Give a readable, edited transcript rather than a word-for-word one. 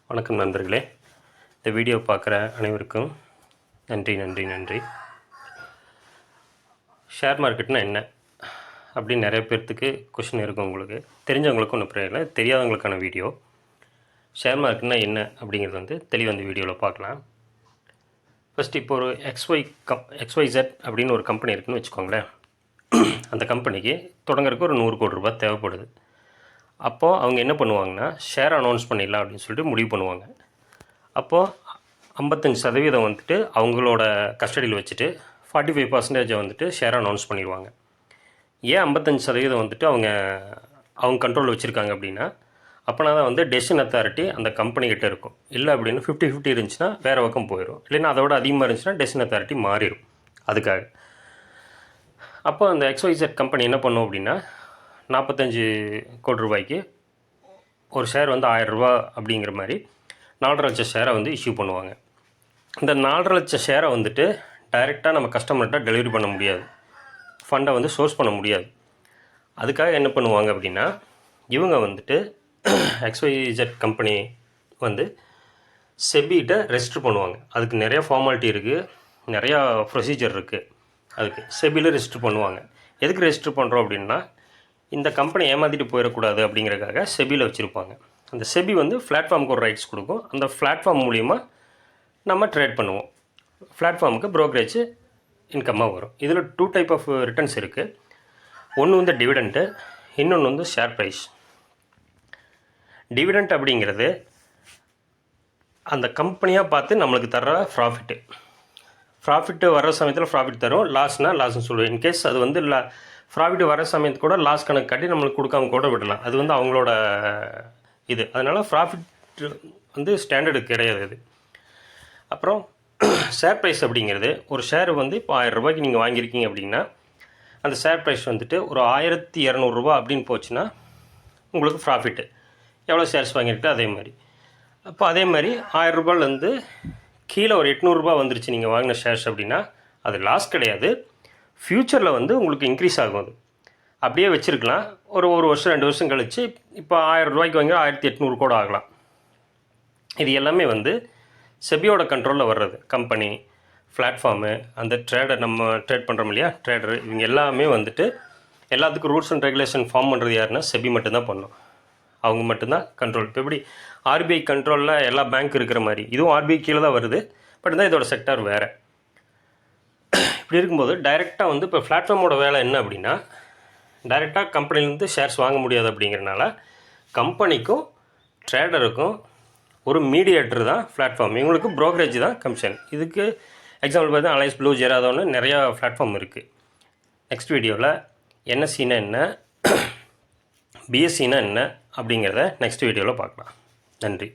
வணக்கம் நண்பர்களே. இந்த வீடியோ பார்க்குற அனைவருக்கும் நன்றி. ஷேர் மார்க்கெட்னா என்ன அப்படின்னு நிறைய பேர்த்துக்கு கொஷின் இருக்கும். உங்களுக்கு தெரிஞ்சவங்களுக்கும் ஒன்றும் பிரச்சனை இல்லை, தெரியாதவங்களுக்கான வீடியோ. ஷேர் மார்க்கெட்னா என்ன அப்படிங்கிறது தெளிவாக இந்த வீடியோவில் பார்க்கலாம். ஃபஸ்ட்டு இப்போ ஒரு XYZ அப்படின்னு ஒரு கம்பெனி இருக்குதுன்னு வச்சுக்கோங்களேன். அந்த கம்பெனிக்கு தொடங்குறதுக்கு ஒரு 100 கோடி ரூபாய் தேவைப்படுது. அப்போது அவங்க என்ன பண்ணுவாங்கன்னா, ஷேர் அனௌன்ஸ் பண்ணிடலாம் அப்படின்னு சொல்லிட்டு முடிவு பண்ணுவாங்க. அப்போது 55% அவங்களோட கஸ்டடியில் வச்சுட்டு 45% ஷேர் அனௌன்ஸ் பண்ணிடுவாங்க. ஏன் 55% அவங்க கண்ட்ரோலில் வச்சுருக்காங்க அப்படின்னா, அப்போனா தான் டெசிஷன் அத்தாரிட்டி அந்த கம்பெனிக்கிட்ட இருக்கும். இல்லை அப்படின்னு 50-50 இருந்துச்சுன்னா வேறு பக்கம் போயிடும். இல்லைன்னா அதோட அதிகமாக இருந்துச்சுன்னா டெசிஷன் அத்தாரிட்டி மாறிடும். அதுக்காக அப்போ அந்த XYZ கம்பெனி என்ன பண்ணும் அப்படின்னா, 45 கோடி ரூபாய்க்கு ஒரு ஷேர் 1000 ரூபா அப்படிங்கிற மாதிரி 4.5 லட்சம் ஷேரை இஷ்யூ பண்ணுவாங்க. இந்த 4.5 லட்சம் ஷேரை டைரெக்டாக நம்ம கஸ்டமர்கிட்ட டெலிவரி பண்ண முடியாது, ஃபண்டை சோர்ஸ் பண்ண முடியாது. அதுக்காக என்ன பண்ணுவாங்க அப்படின்னா, இவங்க XYZ கம்பெனி செபிகிட்ட ரெஜிஸ்டர் பண்ணுவாங்க. அதுக்கு நிறையா ஃபார்மாலிட்டி இருக்குது, நிறையா ப்ரொசீஜர் இருக்குது. அதுக்கு செபியில் ரெஜிஸ்டர் பண்ணுவாங்க. எதுக்கு ரெஜிஸ்டர் பண்ணுறோம் அப்படின்னா, இந்த கம்பெனி ஏமாற்றிட்டு போயிடக்கூடாது அப்படிங்கிறக்காக செபியில் வச்சுருப்பாங்க. அந்த செபி பிளாட்ஃபார்முக்கு ஒரு ரைட்ஸ் கொடுக்கும். அந்த பிளாட்ஃபார்ம் மூலிமா நம்ம ட்ரேட் பண்ணுவோம். பிளாட்ஃபார்முக்கு ப்ரோக்கரேஜ் இன்கம்மாக வரும். இதில் 2 டைப் ஆஃப் ரிட்டர்ன்ஸ் இருக்குது. ஒன்று டிவிடெண்ட்டு, இன்னொன்று ஷேர் ப்ரைஸ். டிவிடெண்ட் அப்படிங்கிறது அந்த கம்பெனியாக பார்த்து நம்மளுக்கு தர்ற ப்ராஃபிட்டு வர சமயத்தில் ப்ராஃபிட் தரும், லாஸ்னால் லாஸ்ன்னு சொல்லுவேன். இன்கேஸ் அது ப்ராஃபிட் வர சமயத்து கூட லாஸ் கணக்கு காட்டி நம்மளுக்கு கொடுக்காம கூட விடலாம். அது அவங்களோட இது. அதனால் ப்ராஃபிட் ஸ்டாண்டர்டு கிடையாது அது. அப்புறம் ஷேர் ப்ரைஸ் அப்படிங்கிறது, ஒரு ஷேர் இப்போ 1000 ரூபாய்க்கு நீங்கள் வாங்கியிருக்கீங்க அப்படின்னா, அந்த ஷேர் ப்ரைஸ் ஒரு 1200 ரூபா அப்படின்னு போச்சுன்னா உங்களுக்கு ப்ராஃபிட்டு. எவ்வளோ ஷேர்ஸ் வாங்கியிருக்கு அதே மாதிரி. அப்போ அதே மாதிரி 1000 ரூபாயிலேருந்து கீழே ஒரு 800 ரூபா வந்துருச்சு நீங்கள் வாங்கின ஷேர்ஸ் அப்படின்னா, அது லாஸ் கிடையாது. ஃப்யூச்சரில் உங்களுக்கு இன்க்ரீஸ் ஆகும். அது அப்படியே வச்சுருக்கலாம். ஒரு வருஷம் 2 வருஷம் கழித்து இப்போ 1000 ரூபாய்க்கு வாங்கி 1800 கூட ஆகலாம். இது எல்லாமே செபியோட கண்ட்ரோலில் வர்றது. கம்பெனி, பிளாட்ஃபார்மு, அந்த ட்ரேடர், நம்ம ட்ரேட் பண்ணுறோம் இல்லையா, ட்ரேடரு, இவங்க எல்லாமே எல்லாத்துக்கும் ரூல்ஸ் அண்ட் ரெகுலேஷன் ஃபார்ம் பண்ணுறது யாருன்னா செபி மட்டும்தான் பண்ணும். அவங்க மட்டும்தான் கண்ட்ரோல். இப்போ எப்படி RBI கண்ட்ரோலில் எல்லா பேங்க் இருக்கிற மாதிரி இதுவும் RBI கீழே தான் வருது. பட் தான் இதோட செக்டார் வேறு. இப்படி இருக்கும்போது டைரெக்டாக இப்போ பிளாட்ஃபார்மோட வேலை என்ன அப்படின்னா, டைரெக்டாக கம்பெனிலேருந்து ஷேர்ஸ் வாங்க முடியாது. அப்படிங்கிறனால கம்பெனிக்கும் ட்ரேடருக்கும் ஒரு மீடியேட்டர் தான் பிளாட்ஃபார்ம். இவங்களுக்கு ப்ரோக்கரேஜ் தான் கமிஷன். இதுக்கு எக்ஸாம்பிள் பார்த்தா அலைஸ் ப்ளூ ஜெராதோன்னு நிறையா பிளாட்ஃபார்ம் இருக்குது. நெக்ஸ்ட் வீடியோவில் NSEனா என்ன, BSEனா என்ன அப்படிங்கிறத நெக்ஸ்ட் வீடியோவில் பார்க்கலாம். நன்றி.